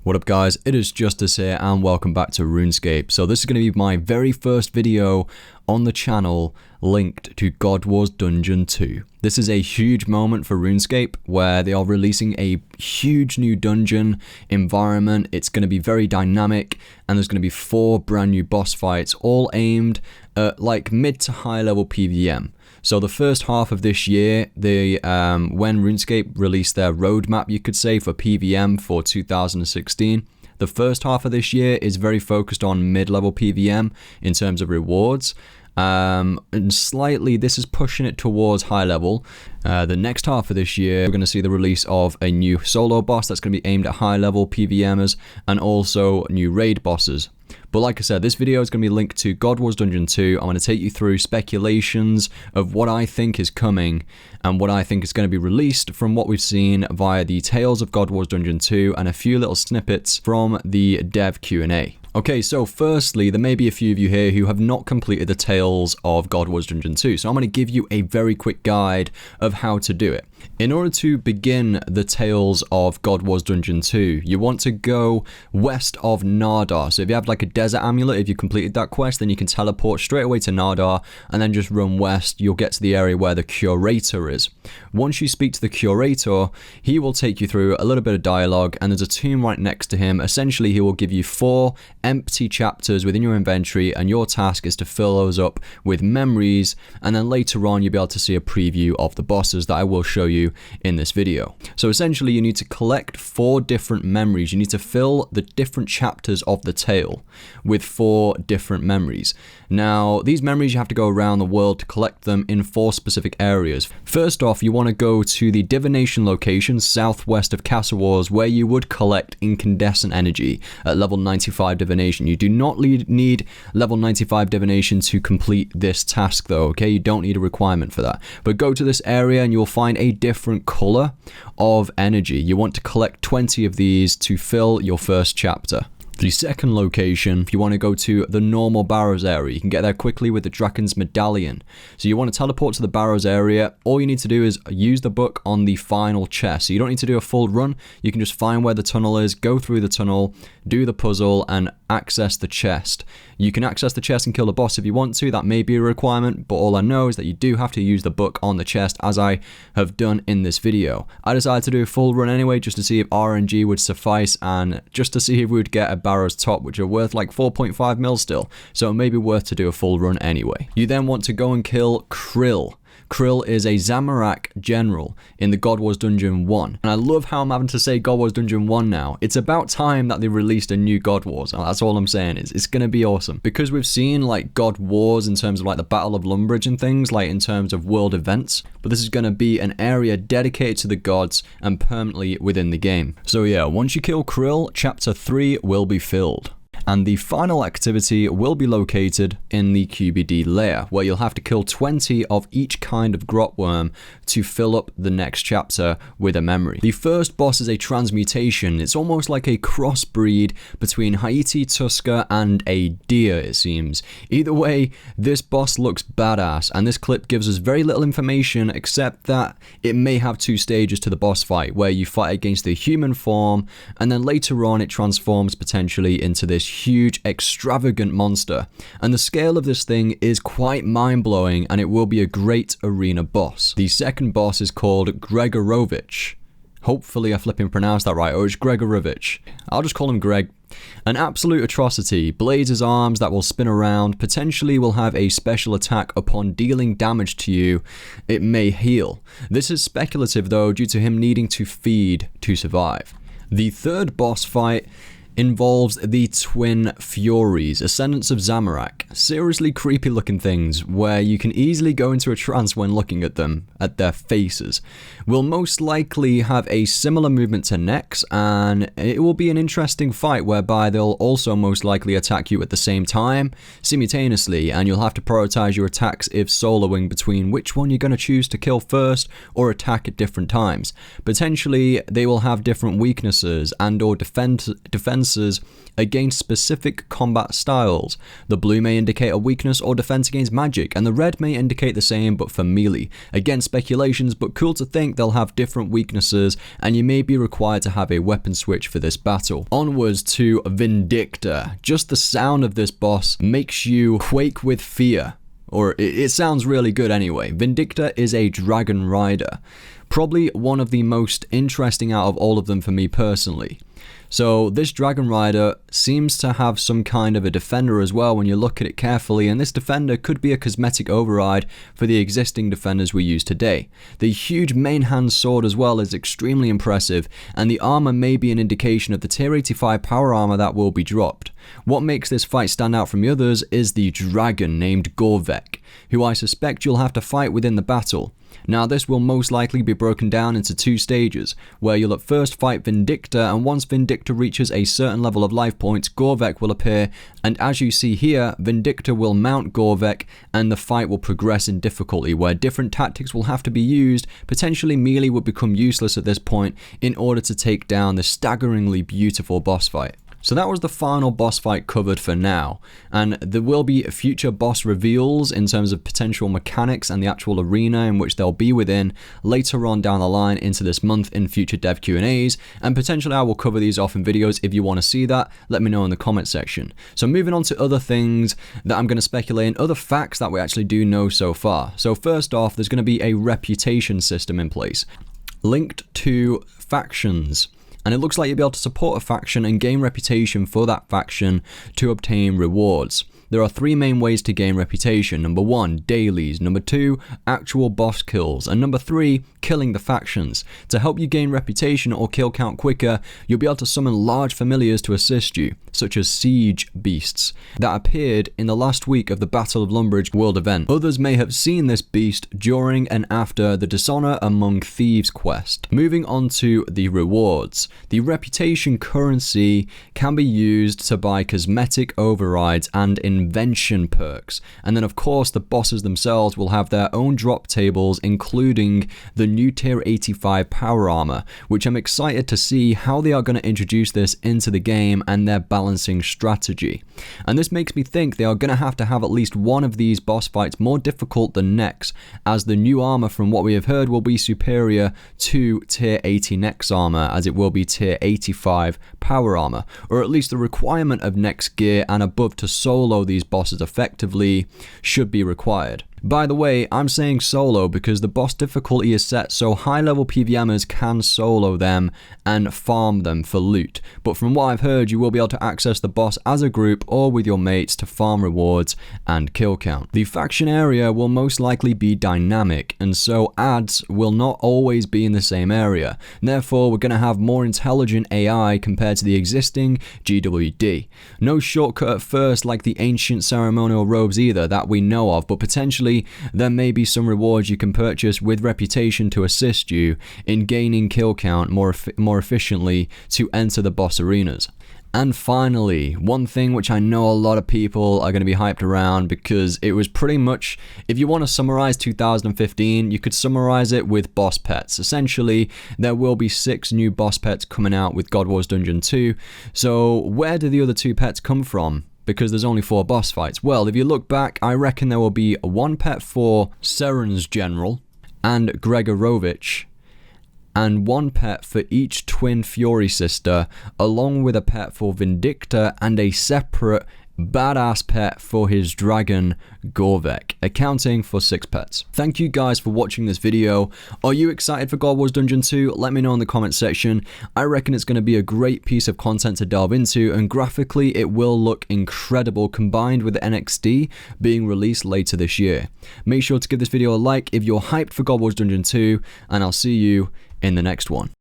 What up guys, it is Justice here and welcome back to Runescape. So this is going to be my very first video on the channel linked to God Wars Dungeon 2. This is a huge moment for Runescape where they are releasing a huge new dungeon environment. It's going to be very dynamic and there's going to be 4 brand new boss fights all aimed at like mid to high level PvM. So the first half of this year, when RuneScape released their roadmap, you could say, for PvM for 2016, the first half of this year is very focused on mid-level PvM in terms of rewards. And slightly, this is pushing it towards high level. The next half of this year, we're going to see the release of a new solo boss that's going to be aimed at high level PvMers and also new raid bosses. But like I said, this video is going to be linked to God Wars Dungeon 2. I'm going to take you through speculations of what I think is coming and what I think is going to be released from what we've seen via the Tales of God Wars Dungeon 2 and a few little snippets from the dev Q&A. Okay, so firstly, there may be a few of you here who have not completed the Tales of God Wars Dungeon 2, so I'm going to give you a very quick guide of how to do it. In order to begin the Tales of God Wars Dungeon 2, you want to go west of Nardar. So if you have like a desert amulet, if you completed that quest, then you can teleport straight away to Nardar and then just run west. You'll get to the area where the curator is. Once you speak to the curator, he will take you through a little bit of dialogue and there's a tomb right next to him. Essentially, he will give you 4 empty chapters within your inventory and your task is to fill those up with memories, and then later on you'll be able to see a preview of the bosses that I will show you in this video. So essentially you need to collect 4 different memories. You need to fill the different chapters of the tale with 4 different memories. Now these memories, you have to go around the world to collect them in 4 specific areas. First off, you want to go to the divination location southwest of Castle Wars where you would collect incandescent energy at level 95 divination. You do not need level 95 divination to complete this task though, okay? You don't need a requirement for that. But go to this area and you'll find a different color of energy. You want to collect 20 of these to fill your first chapter. The second location, if you want to go to the normal Barrows area, you can get there quickly with the Draken's Medallion. So you want to teleport to the Barrows area. All you need to do is use the book on the final chest. So you don't need to do a full run. You can just find where the tunnel is, go through the tunnel, do the puzzle, and access the chest. You can access the chest and kill the boss if you want to. That may be a requirement, but all I know is that you do have to use the book on the chest, as I have done in this video. I decided to do a full run anyway, just to see if RNG would suffice and just to see if we would get a Barrows top, which are worth like 4.5 mil still, so it may be worth to do a full run anyway. You then want to go and kill Krill. Krill is a Zamorak general in the God Wars Dungeon 1. And I love how I'm having to say God Wars Dungeon 1 now. It's about time that they released a new God Wars. That's all I'm saying. It's going to be awesome. Because we've seen like God Wars in terms of like the Battle of Lumbridge and things, like in terms of world events. But this is going to be an area dedicated to the gods and permanently within the game. So yeah, once you kill Krill, chapter 3 will be filled. And the final activity will be located in the QBD lair, where you'll have to kill 20 of each kind of grotworm to fill up the next chapter with a memory. The first boss is a transmutation. It's almost like a crossbreed between Haiti Tusker and a deer, it seems. Either way, this boss looks badass, and this clip gives us very little information except that it may have 2 stages to the boss fight, where you fight against the human form, and then later on it transforms potentially into this huge extravagant monster, and the scale of this thing is quite mind-blowing, and it will be a great arena boss. The second boss is called Gregorovic. Hopefully I flipping pronounced that right, or it's Gregorovic. I'll just call him Greg. An absolute atrocity, blades his arms that will spin around, potentially will have a special attack upon dealing damage to you. It may heal. This is speculative though, due to him needing to feed to survive. The third boss fight involves the Twin-furies, Ascendants of Zamorak. Seriously creepy looking things where you can easily go into a trance when looking at them, at their faces. Will most likely have a similar movement to Nex, and it will be an interesting fight whereby they'll also most likely attack you at the same time, simultaneously, and you'll have to prioritize your attacks if soloing between which one you're going to choose to kill first or attack at different times. Potentially, they will have different weaknesses and or defense defenses against specific combat styles. The blue may indicate a weakness or defense against magic, and the red may indicate the same but for melee. Again, speculations, but cool to think they'll have different weaknesses, and you may be required to have a weapon switch for this battle. Onwards to Vindicta. Just the sound of this boss makes you quake with fear. Or it sounds really good anyway. Vindicta is a dragon rider. Probably one of the most interesting out of all of them for me personally. So this dragon rider seems to have some kind of a defender as well when you look at it carefully, and this defender could be a cosmetic override for the existing defenders we use today. The huge main hand sword as well is extremely impressive, and the armor may be an indication of the tier 85 power armor that will be dropped. What makes this fight stand out from the others is the dragon named Gorvek, who I suspect you'll have to fight within the battle. Now this will most likely be broken down into two stages, where you'll at first fight Vindicta, and once Vindicta reaches a certain level of life points, Gorvek will appear, and as you see here, Vindicta will mount Gorvek, and the fight will progress in difficulty, where different tactics will have to be used. Potentially melee would become useless at this point in order to take down this staggeringly beautiful boss fight. So that was the final boss fight covered for now, and there will be future boss reveals in terms of potential mechanics and the actual arena in which they'll be within later on down the line into this month in future dev Q&As, and potentially I will cover these off in videos. If you want to see that, let me know in the comment section. So moving on to other things that I'm going to speculate in, other facts that we actually do know so far. So first off, there's going to be a reputation system in place linked to factions. And it looks like you'll be able to support a faction and gain reputation for that faction to obtain rewards. There are three main ways to gain reputation. Number 1, dailies. Number 2, actual boss kills. And number 3, killing the factions. To help you gain reputation or kill count quicker, you'll be able to summon large familiars to assist you, such as siege beasts, that appeared in the last week of the Battle of Lumbridge world event. Others may have seen this beast during and after the Dishonor Among Thieves quest. Moving on to the rewards. The reputation currency can be used to buy cosmetic overrides and invention perks, and then of course the bosses themselves will have their own drop tables, including the new tier 85 power armor, which I'm excited to see how they are going to introduce this into the game and their balancing strategy. And this makes me think they are going to have at least one of these boss fights more difficult than next, as the new armor from what we have heard will be superior to tier 80 next armor, as it will be tier 85 power armor, or at least the requirement of next gear and above to solo these bosses effectively should be required. By the way, I'm saying solo because the boss difficulty is set so high level PVMers can solo them and farm them for loot, but from what I've heard you will be able to access the boss as a group or with your mates to farm rewards and kill count. The faction area will most likely be dynamic, and so ads will not always be in the same area. Therefore we're going to have more intelligent AI compared to the existing GWD. No shortcut at first like the ancient ceremonial robes either that we know of, but potentially there may be some rewards you can purchase with reputation to assist you in gaining kill count more efficiently to enter the boss arenas. And finally, one thing which I know a lot of people are going to be hyped around, because it was pretty much, if you want to summarize 2015, you could summarize it with boss pets. Essentially, there will be 6 new boss pets coming out with God Wars Dungeon 2. So where do the other 2 pets come from? Because there's only 4 boss fights. Well, if you look back, I reckon there will be 1 pet for Seren's general and Gregorovic, and 1 pet for each Twin-furies sister, along with a pet for Vindicta and a separate badass pet for his dragon Gorvek, accounting for 6 pets. Thank you guys for watching this video. Are you excited for God Wars Dungeon 2? Let me know in the comment section. I reckon it's going to be a great piece of content to delve into, and graphically it will look incredible combined with the NXT being released later this year. Make sure to give this video a like if you're hyped for God Wars Dungeon 2, and I'll see you in the next one.